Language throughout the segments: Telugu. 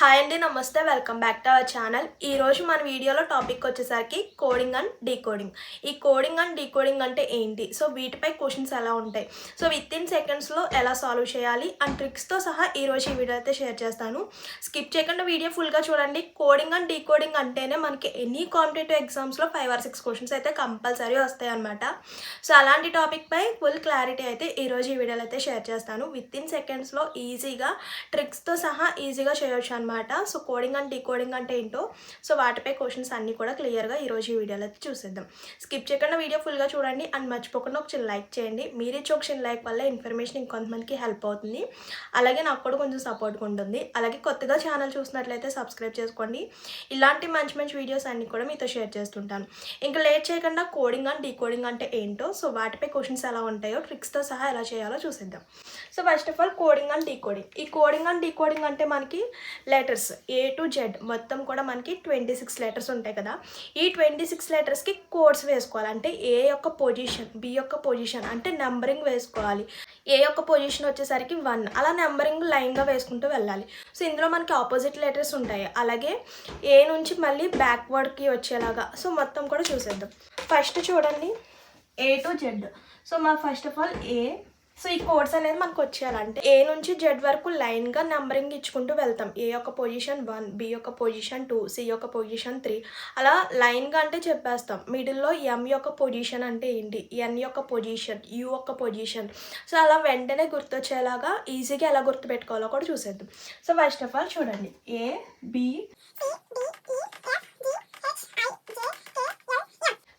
హాయ్ అండి, నమస్తే. Welcome back to our channel. ఈరోజు మన వీడియోలో టాపిక్ వచ్చేసరికి కోడింగ్ అండ్ డీకోడింగ్. ఈ కోడింగ్ అండ్ డీకోడింగ్ అంటే ఏంటి, సో వీటిపై క్వశ్చన్స్ ఎలా ఉంటాయి, సో విత్ ఇన్ సెకండ్స్లో ఎలా సాల్వ్ చేయాలి అండ్ ట్రిక్స్తో సహా ఈరోజు ఈ వీడియో అయితే షేర్ చేస్తాను. స్కిప్ చేయకుండా వీడియో ఫుల్గా చూడండి. కోడింగ్ అండ్ డీకోడింగ్ అంటేనే మనకి ఎనీ కాంపిటేటివ్ ఎగ్జామ్స్లో 5 or 6 క్వశ్చన్స్ అయితే కంపల్సరీ వస్తాయి అనమాట. సో అలాంటి టాపిక్పై ఫుల్ క్లారిటీ అయితే ఈరోజు ఈ వీడియోలో అయితే షేర్ చేస్తాను. విత్ ఇన్ సెకండ్స్లో ఈజీగా ట్రిక్స్తో సహా ఈజీగా చేయొచ్చు అనమాట. సో కోడింగ్ అండ్ డీకోడింగ్ అంటే ఏంటో, సో వాటిపై క్వశ్చన్స్ అన్నీ కూడా క్లియర్గా ఈరోజు ఈ వీడియోలో అయితే చూసేద్దాం. స్కిప్ చేయకుండా వీడియో ఫుల్గా చూడండి అండ్ మర్చిపోకుండా ఒక చిన్న లైక్ చేయండి. మీరు ఇచ్చే ఒక చిన్న లైక్ వల్ల ఇన్ఫర్మేషన్ ఇంకొంతమందికి హెల్ప్ అవుతుంది, అలాగే నాకు కూడా కొంచెం సపోర్ట్గా ఉంటుంది. అలాగే కొత్తగా ఛానల్ చూసినట్లయితే సబ్స్క్రైబ్ చేసుకోండి. ఇలాంటి మంచి మంచి వీడియోస్ అన్నీ కూడా మీతో షేర్ చేస్తుంటాను. ఇంకా లేట్ చేయకుండా కోడింగ్ అండ్ డీకోడింగ్ అంటే ఏంటో, సో వాటిపై క్వశ్చన్స్ ఎలా ఉంటాయో ట్రిక్స్తో సహా ఎలా చేయాలో చూసేద్దాం. So first of all coding and decoding. ఈ కోడింగ్ అండ్ డీకోడింగ్ అంటే మనకి లెటర్స్ A to Z మొత్తం కూడా మనకి 26 లెటర్స్ ఉంటాయి కదా. ఈ 26 లెటర్స్కి కోడ్స్ వేసుకోవాలి. అంటే ఏ యొక్క పొజిషన్, బి యొక్క పొజిషన్ అంటే నెంబరింగ్ వేసుకోవాలి. ఏ యొక్క పొజిషన్ వచ్చేసరికి 1, అలా నెంబరింగ్ లైన్గా వేసుకుంటూ వెళ్ళాలి. సో ఇందులో మనకి ఆపోజిట్ లెటర్స్ ఉంటాయి, అలాగే ఏ నుంచి మళ్ళీ బ్యాక్వర్డ్కి వచ్చేలాగా. సో మొత్తం కూడా చూసేద్దాం. ఫస్ట్ చూడండి, A to Z. సో మా first of all A. So ఈ కోడ్స్ అనేది మనకు వచ్చేయాలంటే ఏ నుంచి జెడ్ వరకు లైన్గా నెంబరింగ్ ఇచ్చుకుంటూ వెళ్తాం. ఏ యొక్క పొజిషన్ 1, బి యొక్క పొజిషన్ 2, సి యొక్క పొజిషన్ 3, అలా లైన్గా అంటే చెప్పేస్తాం. మిడిల్లో ఎం యొక్క పొజిషన్ అంటే ఏంటి, ఎన్ యొక్క పొజిషన్, యు యొక్క పొజిషన్. సో అలా వెంటనే గుర్తొచ్చేలాగా ఈజీగా ఎలా గుర్తుపెట్టుకోవాలో కూడా చూసేద్దాం. సో ఫస్ట్ ఆఫ్ ఆల్ చూడండి, ఏ, బి,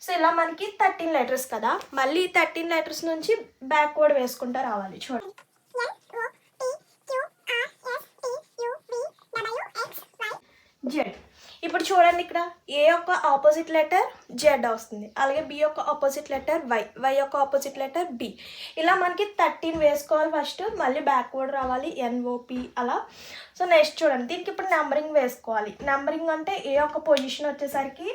సో ఇలా మనకి 13 లెటర్స్ కదా. మళ్ళీ 13 లెటర్స్ నుంచి బ్యాక్వర్డ్ వేసుకుంటూ రావాలి. చూడండి, జెడ్. ఇప్పుడు చూడండి, ఇక్కడ ఏ యొక్క ఆపోజిట్ లెటర్ జెడ్ వస్తుంది, అలాగే బి యొక్క ఆపోజిట్ లెటర్ వై, వై యొక్క ఆపోజిట్ లెటర్ బి. ఇలా మనకి 13 వేసుకోవాలి ఫస్ట్, మళ్ళీ బ్యాక్వర్డ్ రావాలి ఎన్ఓపి అలా. సో నెక్స్ట్ చూడండి, దీనికి ఇప్పుడు నెంబరింగ్ వేసుకోవాలి. నెంబరింగ్ అంటే ఏ యొక్క పొజిషన్ వచ్చేసరికి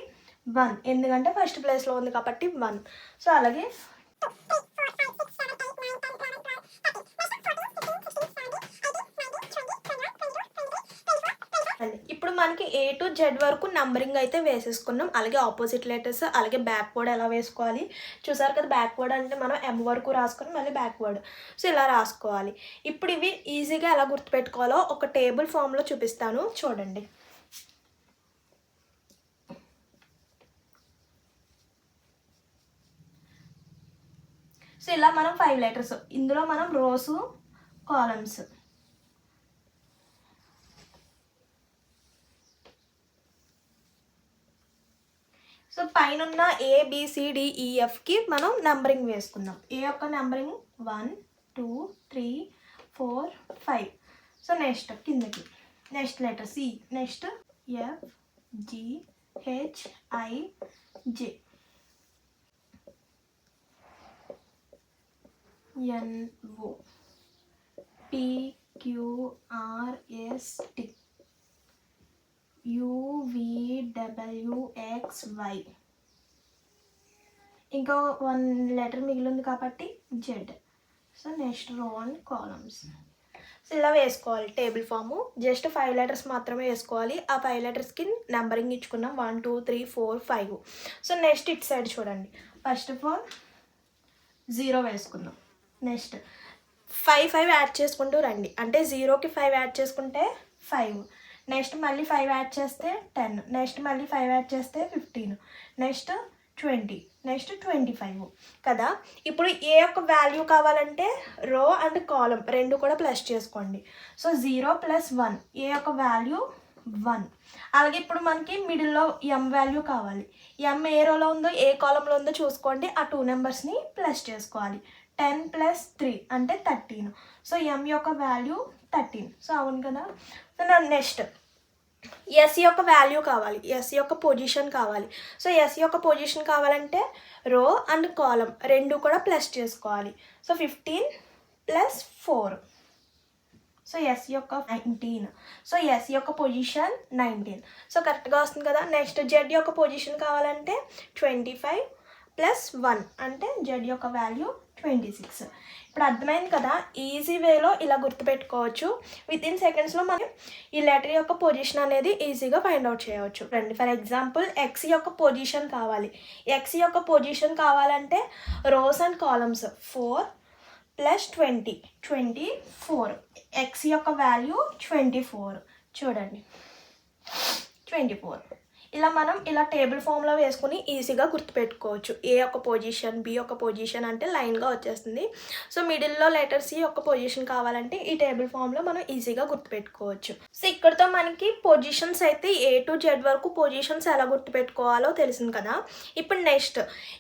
1, ఎందుకంటే ఫస్ట్ ప్లేస్లో ఉంది కాబట్టి 1. సో అలాగే ఇప్పుడు మనకి ఏ టు జెడ్ వరకు నంబరింగ్ అయితే వేసేసుకున్నాం. అలాగే ఆపోజిట్ లెటర్స్, అలాగే బ్యాక్వర్డ్ ఎలా వేసుకోవాలి చూసారు కదా. బ్యాక్వర్డ్ అంటే మనం ఎం వరకు రాసుకొని మళ్ళీ బ్యాక్వర్డ్, సో ఇలా రాసుకోవాలి. ఇప్పుడు ఇవి ఈజీగా ఎలా గుర్తుపెట్టుకోవాలో ఒక టేబుల్ ఫామ్లో చూపిస్తాను, చూడండి. సో ఇలా మనం 5 లెటర్స్, ఇందులో మనం రోస్, కాలమ్స్. సో పైన ఉన్న ABCDEFకి మనం నెంబరింగ్ వేసుకుందాం. ఏ యొక్క నెంబరింగ్ 1 2 3 4 5. సో నెక్స్ట్ కిందకి, next letter C, next FGHIJ, NO PQRST UVWXY. ఇంకా 1 లెటర్ మిగిలింది కాబట్టి Z. So next row and columns. సో ఇలా వేసుకోవాలి టేబుల్ ఫాము. జస్ట్ 5 లెటర్స్ మాత్రమే వేసుకోవాలి. ఆ 5 లెటర్స్కి నెంబరింగ్ ఇచ్చుకున్నాం 1 2 3 4 5. సో నెక్స్ట్ ఇటు సైడ్ చూడండి, ఫస్ట్ ఆఫ్ ఆల్ 0 వేసుకుందాం. నెక్స్ట్ 5 యాడ్ చేసుకుంటూ రండి, అంటే 0కి 5 యాడ్ చేసుకుంటే 5, నెక్స్ట్ మళ్ళీ 5 యాడ్ చేస్తే 10, నెక్స్ట్ మళ్ళీ 5 యాడ్ చేస్తే 15, నెక్స్ట్ 20, నెక్స్ట్ 25 కదా. ఇప్పుడు ఏ యొక్క వాల్యూ కావాలంటే రో అండ్ కాలం రెండు కూడా ప్లస్ చేసుకోండి. సో 0 + 1, ఏ యొక్క వాల్యూ 1. అలాగే ఇప్పుడు మనకి మిడిల్లో ఎం వాల్యూ కావాలి. ఎం ఏ రోలో ఉందో ఏ కాలంలో ఉందో చూసుకోండి, ఆ 2 నెంబర్స్ని ప్లస్ చేసుకోవాలి. 10 + 3 అంటే 13. సో ఎం యొక్క వాల్యూ 13. సో అవును కదా. సో నెక్స్ట్ ఎస్ యొక్క వాల్యూ కావాలి, ఎస్ యొక్క పొజిషన్ కావాలి. సో ఎస్ యొక్క పొజిషన్ కావాలంటే రో అండ్ కాలం రెండు కూడా ప్లస్ చేసుకోవాలి. సో 15 + 4. సో ఎస్ యొక్క 19. సో ఎస్ యొక్క పొజిషన్ 19. సో కరెక్ట్గా వస్తుంది కదా. నెక్స్ట్ జెడ్ యొక్క పొజిషన్ కావాలంటే 25 ప్లస్ 1 అంటే జెడ్ యొక్క వాల్యూ 26. ఇప్పుడు అర్థమైంది కదా, ఈజీ వేలో ఇలా గుర్తుపెట్టుకోవచ్చు. విత్ ఇన్ సెకండ్స్లో మనం ఈ లెటర్ యొక్క పొజిషన్ అనేది ఈజీగా ఫైండ్ అవుట్ చేయవచ్చు. రండి, ఫర్ ఎగ్జాంపుల్ ఎక్స్ యొక్క పొజిషన్ కావాలి. ఎక్స్ యొక్క పొజిషన్ కావాలంటే rows and columns 4 plus 20 24. X యొక్క వాల్యూ 24. చూడండి 24. ఇలా మనం ఇలా టేబుల్ ఫామ్లో వేసుకుని ఈజీగా గుర్తుపెట్టుకోవచ్చు. ఏ యొక్క పొజిషన్, బి యొక్క పొజిషన్ అంటే లైన్గా వచ్చేస్తుంది. సో మిడిల్లో లెటర్ సి యొక్క పొజిషన్ కావాలంటే ఈ టేబుల్ ఫామ్లో మనం ఈజీగా గుర్తుపెట్టుకోవచ్చు. సో ఇక్కడతో మనకి పొజిషన్స్ అయితే ఏ టు జెడ్ వరకు పొజిషన్స్ ఎలా గుర్తుపెట్టుకోవాలో తెలిసింది కదా.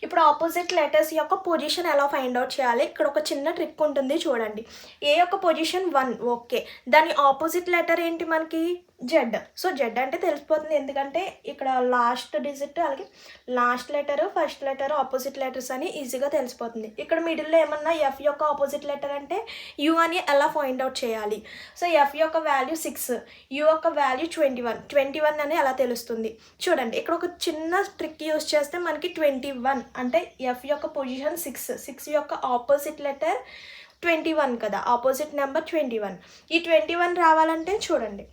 ఇప్పుడు ఆపోజిట్ లెటర్స్ యొక్క పొజిషన్ ఎలా ఫైండ్ అవుట్ చేయాలి. ఇక్కడ ఒక చిన్న ట్రిక్ ఉంటుంది చూడండి. ఏ యొక్క పొజిషన్ 1, ఓకే, దాని ఆపోజిట్ లెటర్ ఏంటి మనకి జెడ్. సో జెడ్ అంటే తెలిసిపోతుంది, ఎందుకంటే ఇక్కడ లాస్ట్ డిజిట్ అలాగే last letter, first letter, opposite letters అని ఈజీగా తెలిసిపోతుంది. ఇక్కడ మిడిల్లో ఏమన్నా ఎఫ్ యొక్క ఆపోజిట్ లెటర్ అంటే యూ అని ఎలా ఫైండ్ అవుట్ చేయాలి. సో ఎఫ్ యొక్క వాల్యూ 6, యూ యొక్క వాల్యూ 21 అని ఎలా తెలుస్తుంది. చూడండి ఇక్కడ ఒక చిన్న ట్రిక్ యూస్ చేస్తే మనకి 21 అంటే ఎఫ్ యొక్క పొజిషన్ 6 యొక్క ఆపోజిట్ లెటర్ 21 కదా, ఆపోజిట్ నెంబర్ 21. ఈ 21 రావాలంటే చూడండి,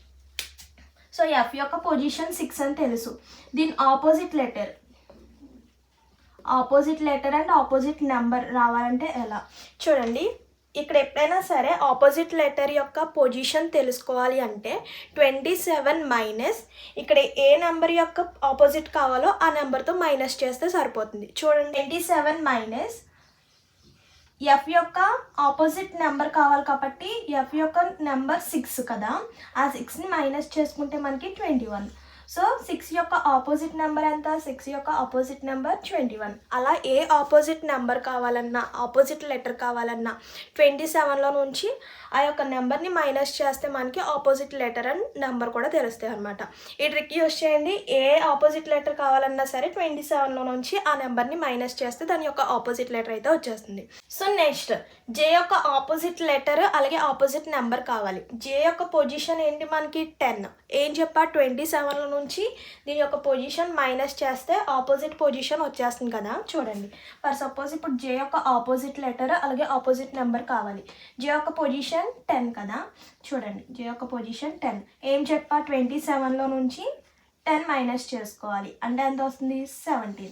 సో ఎఫ్ యొక్క పొజిషన్ 6 అని తెలుసు. దీని opposite letter and opposite number రావాలంటే ఎలా చూడండి. ఇక్కడ ఎప్పుడైనా సరే ఆపోజిట్ లెటర్ యొక్క పొజిషన్ తెలుసుకోవాలి అంటే 27 మైనస్ ఇక్కడ ఏ నెంబర్ యొక్క ఆపోజిట్ కావాలో ఆ నెంబర్తో మైనస్ చేస్తే సరిపోతుంది. చూడండి 27 మైనస్ ఎఫ్ యొక్క ఆపోజిట్ నెంబర్ కావాలి కాబట్టి ఎఫ్ యొక్క నెంబర్ 6 కదా, ఆ 6ని మైనస్ చేసుకుంటే మనకి 21. సో 6 యొక్క ఆపోజిట్ నెంబర్ ఎంత, 6 యొక్క ఆపోజిట్ నెంబర్ 21. అలా ఏ ఆపోజిట్ నెంబర్ కావాలన్నా, ఆపోజిట్ లెటర్ కావాలన్నా 27లో నుంచి ఆ యొక్క నెంబర్ని మైనస్ చేస్తే మనకి ఆపోజిట్ లెటర్ అండ్ నెంబర్ కూడా తెలుస్తాయి అనమాట. ఈ ట్రిక్ యూస్ చేయండి. ఏ ఆపోజిట్ లెటర్ కావాలన్నా సరే 27లో నుంచి ఆ నెంబర్ని మైనస్ చేస్తే దాని యొక్క ఆపోజిట్ లెటర్ అయితే వచ్చేస్తుంది. సో నెక్స్ట్ జే యొక్క ఆపోజిట్ లెటర్ అలాగే ఆపోజిట్ నెంబర్ కావాలి. జే యొక్క పొజిషన్ ఏంటి మనకి 10. ఏం చెప్పా, 27లో నుంచి దీని యొక్క పొజిషన్ మైనస్ చేస్తే ఆపోజిట్ పొజిషన్ వచ్చేస్తుంది కదా. చూడండి ఫర్ సపోజ్ ఇప్పుడు జే యొక్క ఆపోజిట్ లెటర్ అలాగే ఆపోజిట్ నెంబర్ కావాలి. జే యొక్క పొజిషన్ 10 కదా, చూడండి జే యొక్క పొజిషన్ 10. ఏం చెప్పా, 27లో నుంచి 10 మైనస్ చేసుకోవాలి అంటే ఎంత వస్తుంది 17.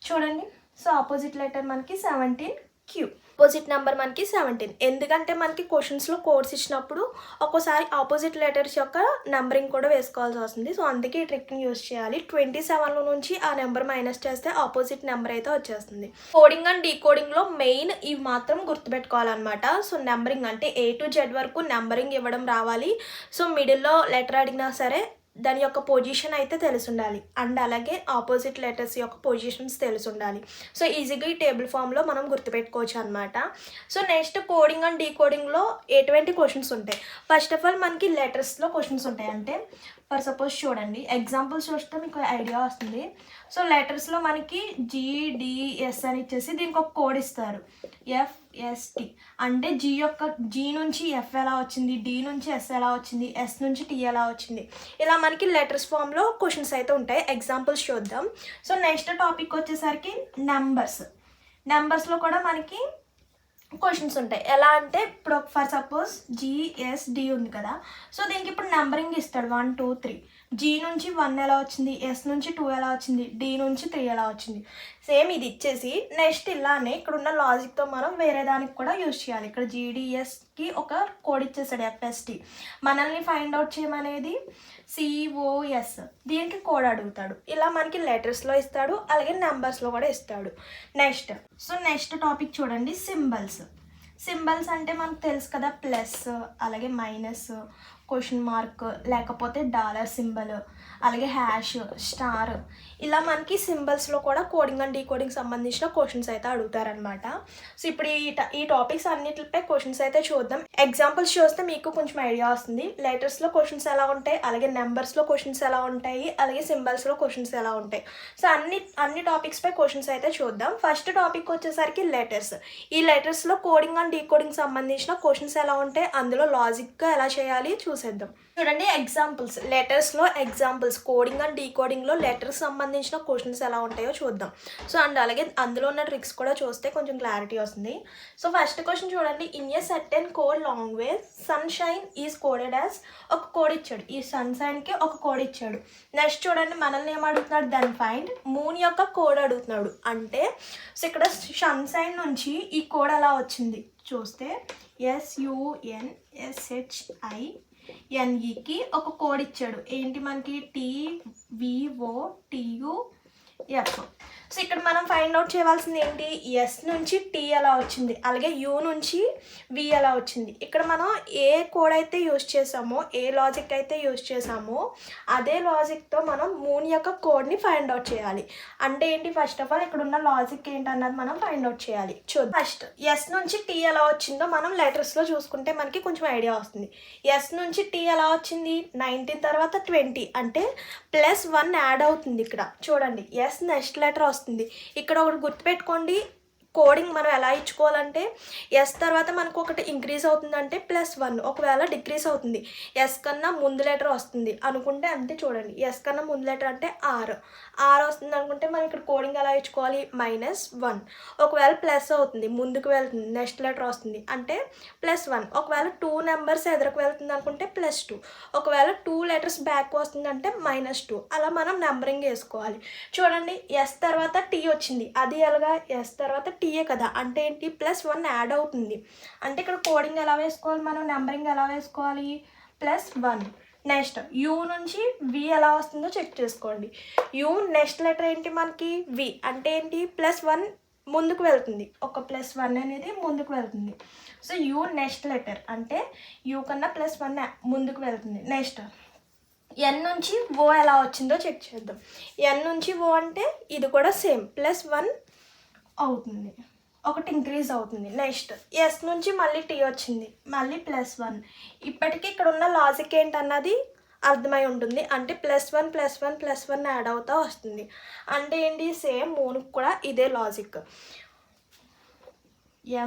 చూడండి సో ఆపోజిట్ లెటర్ మనకి 17 క్యూ, ఆపోజిట్ నెంబర్ మనకి 17. ఎందుకంటే మనకి క్వశ్చన్స్లో కోడ్స్ ఇచ్చినప్పుడు ఒక్కోసారి ఆపోజిట్ లెటర్స్ యొక్క నెంబరింగ్ కూడా వేసుకోవాల్సి వస్తుంది. సో అందుకే ఈ ట్రిక్ని యూస్ చేయాలి. 27లో నుంచి ఆ నెంబర్ మైనస్ చేస్తే ఆపోజిట్ నెంబర్ అయితే వచ్చేస్తుంది. కోడింగ్ అండ్ డీకోడింగ్లో మెయిన్ ఇవి మాత్రం గుర్తుపెట్టుకోవాలన్నమాట. సో నెంబరింగ్ అంటే ఏ టు జెడ్ వరకు నెంబరింగ్ ఇవ్వడం రావాలి. సో మిడిల్లో లెటర్ అడిగినా సరే దాని యొక్క పొజిషన్ అయితే తెలిసి ఉండాలి అండ్ అలాగే ఆపోజిట్ లెటర్స్ యొక్క పొజిషన్స్ తెలిసి ఉండాలి. సో ఈజీగా ఈ టేబుల్ ఫామ్లో మనం గుర్తుపెట్టుకోవచ్చు అనమాట. సో నెక్స్ట్ కోడింగ్ అండ్ డీకోడింగ్లో ఎటువంటి క్వశ్చన్స్ ఉంటాయి. ఫస్ట్ ఆఫ్ ఆల్ మనకి లెటర్స్లో క్వశ్చన్స్ ఉంటాయి. అంటే ఫర్ సపోజ్ చూడండి, ఎగ్జాంపుల్స్ చూస్తే మీకు ఐడియా వస్తుంది. సో లెటర్స్లో మనకి GDS అని ఇచ్చేసి దీనికి ఒక కోడ్ ఇస్తారు, FST. అంటే జీ నుంచి ఎఫ్ ఎలా వచ్చింది, డి నుంచి ఎస్ ఎలా వచ్చింది, ఎస్ నుంచి టీ ఎలా వచ్చింది. ఇలా మనకి లెటర్స్ ఫామ్లో క్వశ్చన్స్ అయితే ఉంటాయి. ఎగ్జాంపుల్స్ చూద్దాం. సో నెక్స్ట్ టాపిక్ వచ్చేసరికి నెంబర్స్లో కూడా మనకి క్వశ్చన్స్ ఉంటాయి. ఎలా అంటే ఇప్పుడు ఫర్ సపోజ్ GSD ఉంది కదా, సో దీనికి ఇప్పుడు నెంబరింగ్ ఇస్తాడు 1 2 3. జీ నుంచి 1 ఎలా వచ్చింది, ఎస్ నుంచి 2 ఎలా వచ్చింది, డి నుంచి 3 ఎలా వచ్చింది. సేమ్ ఇది ఇచ్చేసి నెక్స్ట్ ఇలానే ఇక్కడ ఉన్న లాజిక్తో మనం వేరే దానికి కూడా యూజ్ చేయాలి. ఇక్కడ GDSకి ఒక కోడ్ ఇచ్చేసాడు FST. మనల్ని ఫైండ్ అవుట్ చేయమనేది COS, దీనికి కోడ్ అడుగుతాడు. ఇలా మనకి లెటర్స్లో ఇస్తాడు అలాగే నెంబర్స్లో కూడా ఇస్తాడు. నెక్స్ట్ టాపిక్ చూడండి, సింబల్స్ అంటే మనకు తెలుసు కదా, ప్లస్ అలాగే మైనస్, క్వశ్చన్ మార్క్, లేకపోతే డాలర్ సింబల్, అలాగే హ్యాష్, స్టార్. ఇలా మనకి సింబల్స్లో కూడా కోడింగ్ అండ్ డీకోడింగ్ సంబంధించిన క్వశ్చన్స్ అయితే అడుగుతారనమాట. సో ఇప్పుడు ఈ టాపిక్స్ అన్నిటిపై క్వశ్చన్స్ అయితే చూద్దాం. ఎగ్జాంపుల్స్ చూస్తే మీకు కొంచెం ఐడియా వస్తుంది. లెటర్స్లో క్వశ్చన్స్ ఎలా ఉంటాయి, అలాగే నెంబర్స్లో క్వశ్చన్స్ ఎలా ఉంటాయి, అలాగే సింబల్స్లో క్వశ్చన్స్ ఎలా ఉంటాయి. సో అన్ని టాపిక్స్పై క్వశ్చన్స్ అయితే చూద్దాం. ఫస్ట్ టాపిక్ వచ్చేసరికి లెటర్స్. ఈ లెటర్స్లో కోడింగ్ అండ్ డీకోడింగ్ సంబంధించిన క్వశ్చన్స్ ఎలా ఉంటాయి, అందులో లాజిక్గా ఎలా చేయాలి చూసి చూసేద్దాం. చూడండి ఎగ్జాంపుల్స్, లెటర్స్లో ఎగ్జాంపుల్స్, కోడింగ్ అండ్ డీకోడింగ్లో లెటర్స్ సంబంధించిన క్వశ్చన్స్ ఎలా ఉంటాయో చూద్దాం. సో అండ్ అలాగే అందులో ఉన్న ట్రిక్స్ కూడా చూస్తే కొంచెం క్లారిటీ వస్తుంది. సో ఫస్ట్ క్వశ్చన్ చూడండి, in a certain code language sunshine is coded as, ఒక కోడ్ ఇచ్చాడు, ఈ సన్షైన్కి ఒక కోడ్ ఇచ్చాడు. నెక్స్ట్ చూడండి మనల్ని ఏం అడుగుతున్నాడు, దెన్ ఫైండ్ మూన్ యొక్క కోడ్ అడుగుతున్నాడు. అంటే సో ఇక్కడ సన్షైన్ నుంచి ఈ కోడ్ ఎలా వచ్చింది చూస్తే SUNSHINEకి ఒక కోడ్ ఇచ్చాడు. ఏంటి మనకి TVOTUF. సో ఇక్కడ మనం ఫైండ్ అవుట్ చేయవలసింది ఏంటి, ఎస్ నుంచి టీ ఎలా వచ్చింది, అలాగే యూ నుంచి వి ఎలా వచ్చింది. ఇక్కడ మనం ఏ కోడ్ అయితే యూజ్ చేసామో, ఏ లాజిక్ అయితే యూజ్ చేసామో అదే లాజిక్తో మనం మూన్ యొక్క కోడ్ని ఫైండ్ అవుట్ చేయాలి. అంటే ఏంటి, ఫస్ట్ ఆఫ్ ఆల్ ఇక్కడ ఉన్న లాజిక్ ఏంటన్నది మనం ఫైండ్ అవుట్ చేయాలి. చూద్దాం. ఫస్ట్ ఎస్ నుంచి టీ ఎలా వచ్చిందో మనం లెటర్స్లో చూసుకుంటే మనకి కొంచెం ఐడియా వస్తుంది. ఎస్ నుంచి టీ ఎలా వచ్చింది, 19 తర్వాత 20 అంటే +1 యాడ్ అవుతుంది. ఇక్కడ చూడండి ఎస్ నెక్స్ట్ లెటర్ వస్తుంది. ఇక్కడ ఒకటి గుర్తుపెట్టుకోండి, కోడింగ్ మనం ఎలా ఇచ్చుకోవాలంటే ఎస్ తర్వాత మనకు ఒకటి ఇంక్రీజ్ అవుతుందంటే +1, ఒకవేళ డిక్రీజ్ అవుతుంది ఎస్ కన్నా ముందు లెటర్ వస్తుంది అనుకుంటే అంతే. చూడండి ఎస్ కన్నా ముందు లెటర్ అంటే ఆర్ వస్తుంది అనుకుంటే మనం ఇక్కడ కోడింగ్ ఎలా ఇచ్చుకోవాలి, -1. ఒకవేళ ప్లస్ అవుతుంది ముందుకు వెళ్తుంది నెక్స్ట్ లెటర్ వస్తుంది అంటే +1. ఒకవేళ 2 నెంబర్స్ ఎదురుకు వెళ్తుంది అనుకుంటే +2. ఒకవేళ 2 లెటర్స్ బ్యాక్ వస్తుంది అంటే -2. అలా మనం నెంబరింగ్ వేసుకోవాలి. చూడండి ఎస్ తర్వాత టీ వచ్చింది, అది ఎలాగా, ఎస్ తర్వాత టీఏ కదా, అంటే ఏంటి +1 యాడ్ అవుతుంది. అంటే ఇక్కడ కోడింగ్ ఎలా వేసుకోవాలి, మనం నెంబరింగ్ ఎలా వేసుకోవాలి, +1. నెక్స్ట్ యూ నుంచి వి ఎలా వస్తుందో చెక్ చేసుకోండి. యూ నెక్స్ట్ లెటర్ ఏంటి మనకి వి, అంటే ఏంటి +1 ముందుకు వెళ్తుంది, ఒక +1 అనేది ముందుకు వెళ్తుంది. సో యూ నెక్స్ట్ లెటర్ అంటే యూ కన్నా +1 ముందుకు వెళ్తుంది. నెక్స్ట్ ఎన్ నుంచి ఓ ఎలా వచ్చిందో చెక్ చేద్దాం. ఎన్ నుంచి ఓ అంటే ఇది కూడా సేమ్ +1 అవుతుంది, ఒకటి ఇంక్రీజ్ అవుతుంది. నెక్స్ట్ ఎస్ నుంచి మళ్ళీ టీ వచ్చింది, మళ్ళీ +1. ఇప్పటికీ ఇక్కడ ఉన్న లాజిక్ ఏంటన్నది అర్థమై ఉంటుంది. అంటే +1 యాడ్ అవుతూ వస్తుంది. అంటే ఏంటి, సేమ్ మూనుకు కూడా ఇదే లాజిక్.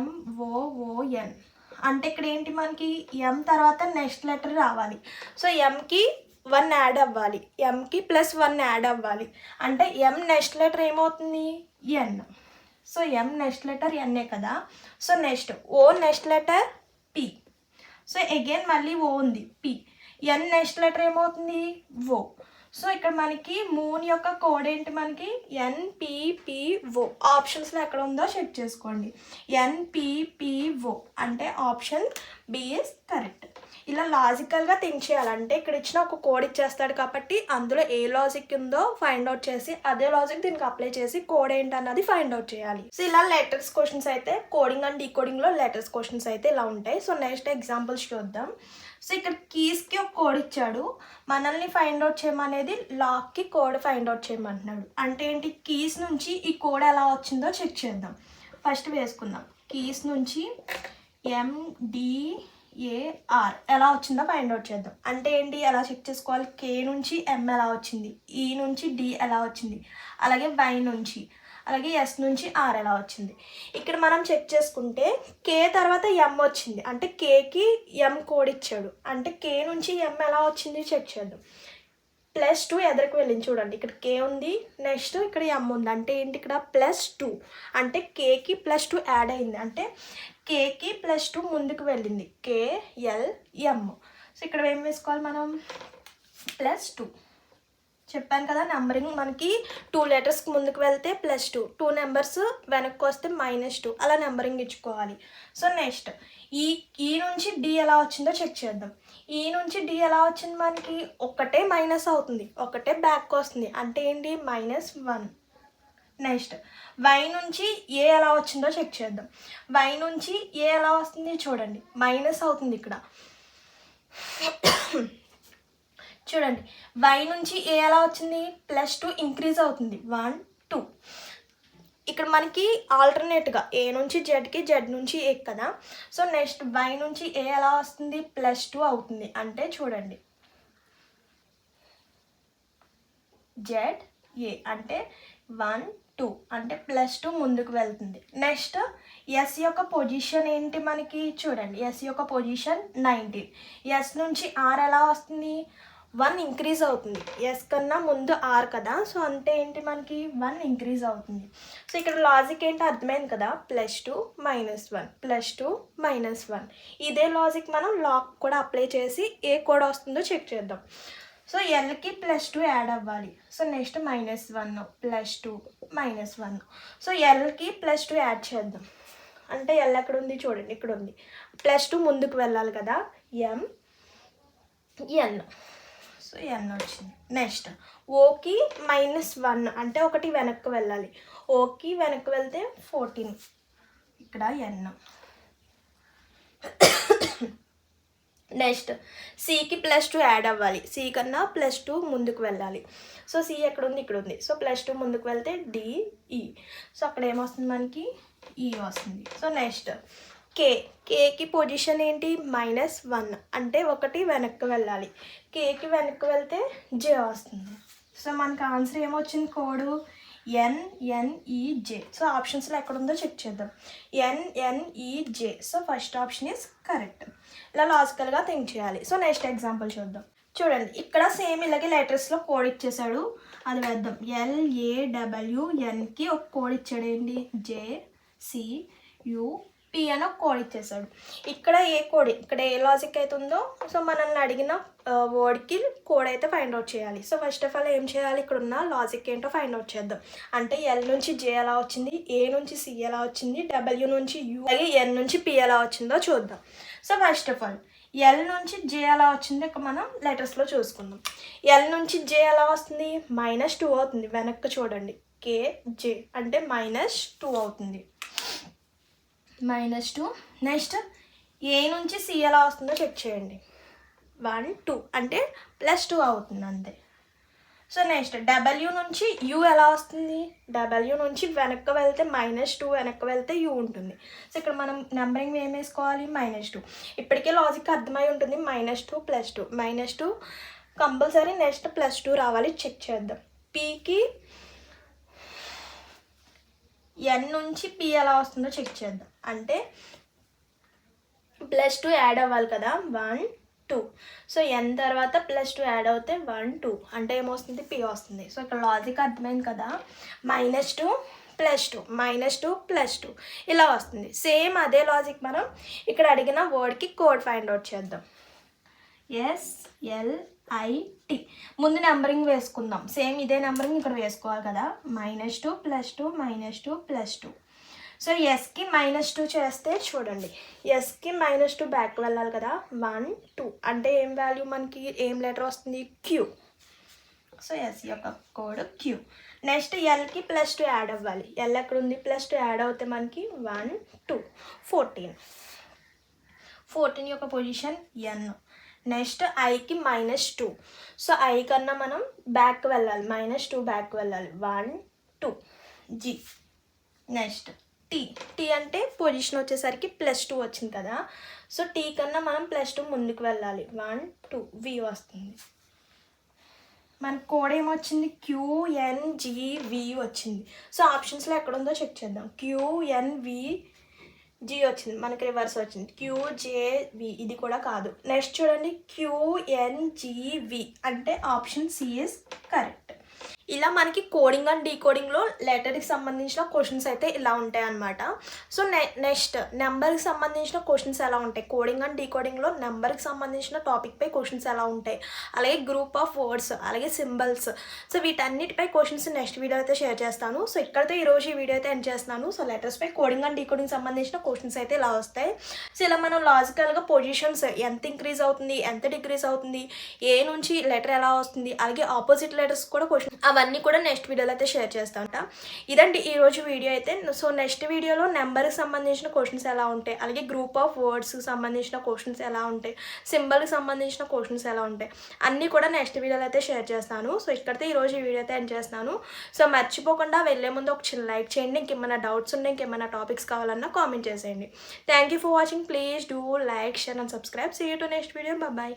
MOON అంటే ఇక్కడ ఏంటి మనకి ఎం తర్వాత నెక్స్ట్ లెటర్ రావాలి. సో ఎంకి 1 యాడ్ అవ్వాలి, ఎంకి +1 యాడ్ అవ్వాలి. అంటే ఎం నెక్స్ట్ లెటర్ ఏమవుతుంది, N. So M next letter ఎన్ఏ కదా. So next O next letter P. So again మళ్ళీ ఓ ఉంది పి. ఎన్ నెక్స్ట్ లెటర్ ఏమవుతుంది, ఓ. సో ఇక్కడ మనకి మూన్ యొక్క కోడ్ ఏంటి, మనకి NPPO. ఆప్షన్స్లో ఎక్కడ ఉందో చెక్ చేసుకోండి. NPPO అంటే ఆప్షన్ బి ఈజ్ కరెక్ట్. ఇలా లాజికల్గా థింక్ చేయాలంటే ఇక్కడ ఇచ్చిన ఒక కోడ్ ఇచ్చేస్తాడు కాబట్టి అందులో ఏ లాజిక్ ఉందో ఫైండ్ అవుట్ చేసి అదే లాజిక్ దీనికి అప్లై చేసి కోడ్ ఏంటన్నది ఫైండ్ అవుట్ చేయాలి. సో ఇలా లెటర్స్ క్వశ్చన్స్ అయితే కోడింగ్ అండ్ డీకోడింగ్లో లెటర్స్ క్వశ్చన్స్ అయితే ఇలా ఉంటాయి. సో నెక్స్ట్ ఎగ్జాంపుల్స్ చూద్దాం. సో ఇక్కడ కీస్కి ఒక కోడ్ ఇచ్చాడు, మనల్ని ఫైండ్ అవుట్ చేయమనేది లాక్కి కోడ్ ఫైండ్ అవుట్ చేయమంటున్నాడు. అంటే ఏంటి, కీస్ నుంచి ఈ కోడ్ ఎలా వచ్చిందో చెక్ చేద్దాం. ఫస్ట్ వేసుకుందాం, కీస్ నుంచి MDAR ఎలా వచ్చిందో ఫైండ్ అవుట్ చేద్దాం. అంటే ఏంటి, ఎలా చెక్ చేసుకోవాలి, కే నుంచి M ఎలా వచ్చింది, ఈ నుంచి D ఎలా వచ్చింది, అలాగే Y నుంచి, అలాగే ఎస్ నుంచి ఆర్ ఎలా వచ్చింది. ఇక్కడ మనం చెక్ చేసుకుంటే కే తర్వాత ఎం వచ్చింది, అంటే కేకి ఎం కోడ్ ఇచ్చాడు. అంటే కే నుంచి ఎం ఎలా వచ్చింది చెక్ చేద్దాం. +2 ఎదురుకు వెళ్ళింది, చూడండి ఇక్కడ కే ఉంది, నెక్స్ట్ ఇక్కడ ఎం ఉంది. అంటే ఏంటి, ఇక్కడ +2 అంటే కేకి +2 యాడ్ అయింది. అంటే కేకి +2 ముందుకు వెళ్ళింది, KLM. సో ఇక్కడ ఏం వేసుకోవాలి మనం, +2. చెప్పాను కదా, నెంబరింగ్ మనకి 2 లెటర్స్కి ముందుకు వెళ్తే +2, 2 నెంబర్స్ వెనక్కి వస్తే -2, అలా నెంబరింగ్ ఇచ్చుకోవాలి. సో నెక్స్ట్ ఈ నుంచి డి ఎలా వచ్చిందో చెక్ చేద్దాం. ఈ నుంచి డి ఎలా వచ్చింది, మనకి ఒకటే మైనస్ అవుతుంది, ఒకటే బ్యాక్ వస్తుంది. అంటే ఏంటి, -1. నెక్స్ట్ వై నుంచి ఏ ఎలా వచ్చిందో చెక్ చేద్దాం. వై నుంచి ఏ ఎలా వస్తుంది చూడండి, మైనస్ అవుతుంది ఇక్కడ. చూడండి వై నుంచి ఏ ఎలా వచ్చింది, +2 ఇంక్రీజ్ అవుతుంది, 1 2. ఇక్కడ మనకి ఆల్టర్నేట్గా ఏ నుంచి జెడ్కి, జెడ్ నుంచి ఏ కదా. సో నెక్స్ట్ వై నుంచి ఏ ఎలా వస్తుంది, +2 అవుతుంది. అంటే చూడండి జెడ్ ఏ అంటే 1 2 అంటే +2 ముందుకు వెళ్తుంది. నెక్స్ట్ ఎస్ యొక్క పొజిషన్ ఏంటి మనకి చూడండి. ఎస్ యొక్క పొజిషన్ 19. ఎస్ నుంచి ఆర్ ఎలా వస్తుంది? 1 ఇంక్రీజ్ అవుతుంది. ఎస్ కన్నా ముందు ఆర్ కదా, సో అంటే ఏంటి మనకి 1 ఇంక్రీజ్ అవుతుంది. సో ఇక్కడ లాజిక్ ఏంటి అర్థమైంది కదా, +2 -1 +2 -1. ఇదే లాజిక్ మనం లాక్ కూడా అప్లై చేసి ఏ కోడ్ వస్తుందో చెక్ చేద్దాం. సో ఎల్కి +2 యాడ్ అవ్వాలి. So next -1 +2 -1. సో ఎల్కి +2 యాడ్ చేద్దాం. అంటే ఎల్ ఎక్కడ ఉంది చూడండి, ఇక్కడ ఉంది. +2 ముందుకు వెళ్ళాలి కదా, ఎన్. సో ఎన్ వచ్చింది. నెక్స్ట్ ఓకి -1 అంటే ఒకటి వెనక్కి వెళ్ళాలి. ఓకి వెనక్కి వెళ్తే 14. ఇక్కడ ఎన్. నెక్స్ట్ సికి +2 యాడ్ అవ్వాలి. సి కన్నా +2 ముందుకు వెళ్ళాలి. సో సి ఎక్కడ ఉంది, ఇక్కడ ఉంది. సో +2 ముందుకు వెళ్తే డిఈ. సో అక్కడ ఏమొస్తుంది మనకి, ఈ వస్తుంది. సో నెక్స్ట్ కేకి పొజిషన్ ఏంటి, -1 అంటే ఒకటి వెనక్కి వెళ్ళాలి. కేకి వెనక్కి వెళ్తే జే వస్తుంది. సో మనకు ఆన్సర్ ఏమొచ్చింది, కోడు NNEJ. సో ఆప్షన్స్లో ఎక్కడ ఉందో చెక్ చేద్దాం. NNEJ. So first option is correct. ఇలా లాజికల్గా థింక్ చేయాలి. సో నెక్స్ట్ ఎగ్జాంపుల్ చూద్దాం. చూడండి, ఇక్కడ సేమ్ ఇలాగే లెటర్స్లో కోడ్ ఇచ్చేసాడు, అది వేద్దాం. LAWNకి ఒక కోడ్ ఇచ్చాడు ఏంటి, JCUP అని ఒక కోడ్ ఇచ్చేసాడు. ఇక్కడ ఏ కోడ్, ఇక్కడ ఏ లాజిక్ అయితే ఉందో, సో మనల్ని అడిగిన వర్డ్కి కోడ్ అయితే ఫైండ్ అవుట్ చేయాలి. సో ఫస్ట్ ఆఫ్ ఆల్ ఏం చేయాలి, ఇక్కడ ఉన్న లాజిక్ ఏంటో ఫైండ్ అవుట్ చేద్దాం. అంటే ఎల్ నుంచి జే ఎలా వచ్చింది, ఏ నుంచి సి ఎలా వచ్చింది, డబ్ల్యూ నుంచి యూ, అలాగే ఎన్ నుంచి పి ఎలా వచ్చిందో చూద్దాం. So first of all L నుంచి జే ఎలా వచ్చిందో ఇక్కడ మనం లెటర్స్లో చూసుకుందాం. ఎల్ నుంచి జే ఎలా వస్తుంది, -2 అవుతుంది. వెనక్కి చూడండి, KJ అంటే -2 అవుతుంది. -2. నెక్స్ట్ ఏ నుంచి సి ఎలా వస్తుందో చెక్ చేయండి. 1 2 అంటే +2 అవుతుంది అంతే. సో నెక్స్ట్ డబ్ల్యూ నుంచి యూ ఎలా వస్తుంది, డబ్ల్యూ నుంచి వెనక్కి వెళ్తే -2 వెనక్కి వెళ్తే యూ ఉంటుంది. సో ఇక్కడ మనం నెంబరింగ్ ఏం వేసుకోవాలి, -2. ఇప్పటికే లాజిక్ అర్థమై ఉంటుంది, -2 +2 -2 కంపల్సరీ. నెక్స్ట్ +2 రావాలి, చెక్ చేద్దాం. పీకి ఎన్ నుంచి పి ఎలా వస్తుందో చెక్ చేద్దాం. అంటే +2 యాడ్ అవ్వాలి కదా, 1 2. సో ఎన్ తర్వాత +2 యాడ్ అవుతే 1 2 అంటే ఏమొస్తుంది, పి వస్తుంది. సో ఇక్కడ లాజిక్ అర్థమైంది కదా, -2 +2 -2 +2 ఇలా వస్తుంది. సేమ్ అదే లాజిక్ మనం ఇక్కడ అడిగిన వర్డ్కి కోడ్ ఫైండ్ అవుట్ చేద్దాం. SLIT ముందు నెంబరింగ్ వేసుకుందాం. సేమ్ ఇదే నెంబరింగ్ ఇక్కడ వేసుకోవాలి కదా, -2 +2 -2 +2. సో ఎస్కి -2 చేస్తే చూడండి, ఎస్కి -2 బ్యాక్ వెళ్ళాలి కదా, 1 2 అంటే ఏం వాల్యూ మనకి, ఏం లెటర్ వస్తుంది, క్యూ. సో ఎస్ యొక్క కోడ్ క్యూ. నెక్స్ట్ ఎల్కి +2 యాడ్ అవ్వాలి. ఎల్ ఎక్కడ ఉంది, +2 యాడ్ అవుతే మనకి 1 2 14 యొక్క పొజిషన్ ఎన్. నెక్స్ట్ ఐకి -2. సో ఐ కన్నా మనం బ్యాక్ వెళ్ళాలి, -2 బ్యాక్ వెళ్ళాలి, 1 2 జీ. నెక్స్ట్ టీ అంటే పొజిషన్ వచ్చేసరికి +2 వచ్చింది కదా, సో టీ కన్నా మనం +2 ముందుకు వెళ్ళాలి, 1 2 వి వస్తుంది. మన కోడ్ ఏమొచ్చింది, QNGV వచ్చింది. సో ఆప్షన్స్లో ఎక్కడ ఉందో చెక్ చేద్దాం. QNVG వచ్చింది, మనకి రివర్స్ వచ్చింది, QJV ఇది కూడా కాదు. నెక్స్ట్ చూడండి, QNGV అంటే ఆప్షన్ సి ఇస్ కరెక్ట్. ఇలా మనకి కోడింగ్ అండ్ డీకోడింగ్లో లెటర్కి సంబంధించిన క్వశ్చన్స్ అయితే ఇలా ఉంటాయి అన్నమాట. సో నెక్స్ట్ నెంబర్కి సంబంధించిన క్వశ్చన్స్ ఎలా ఉంటాయి, కోడింగ్ అండ్ డీకోడింగ్లో నెంబర్కి సంబంధించిన టాపిక్పై క్వశ్చన్స్ ఎలా ఉంటాయి, అలాగే గ్రూప్ ఆఫ్ వర్డ్స్, అలాగే సింబల్స్. సో వీటన్నిటిపై క్వశ్చన్స్ నెక్స్ట్ వీడియో అయితే షేర్ చేస్తాను. సో ఇక్కడైతే ఈరోజు ఈ వీడియో అయితే ఎండ్ చేస్తున్నాను. సో లెటర్స్పై కోడింగ్ అండ్ డీకోడింగ్ సంబంధించిన క్వశ్చన్స్ అయితే ఇలా వస్తాయి. సో ఇలా మనం లాజికల్గా పొజిషన్స్ ఎంత ఇంక్రీజ్ అవుతుంది, ఎంత డిక్రీజ్ అవుతుంది, ఏ నుంచి లెటర్ ఎలా వస్తుంది, అలాగే ఆపోజిట్ లెటర్స్ కూడా క్వశ్చన్, అవన్నీ కూడా నెక్స్ట్ వీడియోలో అయితే షేర్ చేస్తాను. ఇదండి ఈరోజు వీడియో అయితే. సో నెక్స్ట్ వీడియోలో నెంబర్కి సంబంధించిన క్వశ్చన్స్ ఎలా ఉంటాయి, అలాగే గ్రూప్ ఆఫ్ వర్డ్స్కి సంబంధించిన క్వశ్చన్స్ ఎలా ఉంటాయి, సింబల్కి సంబంధించిన క్వశ్చన్స్ ఎలా ఉంటాయి, అన్నీ కూడా నెక్స్ట్ వీడియోలో అయితే షేర్ చేస్తాను. సో ఇక్కడితే ఈరోజు ఈ వీడియో అయితే ఎండ్ చేస్తున్నాను. సో మర్చిపోకుండా వెళ్ళే ముందు ఒక చిన్న లైక్ చేయండి. ఇంకేమైనా డౌట్స్ ఉన్నాయి, ఇంకేమైనా టాపిక్స్ కావాలన్నా కామెంట్ చేసేయండి. Thank you for watching. Please do like, share and subscribe. See you to next video. Bye.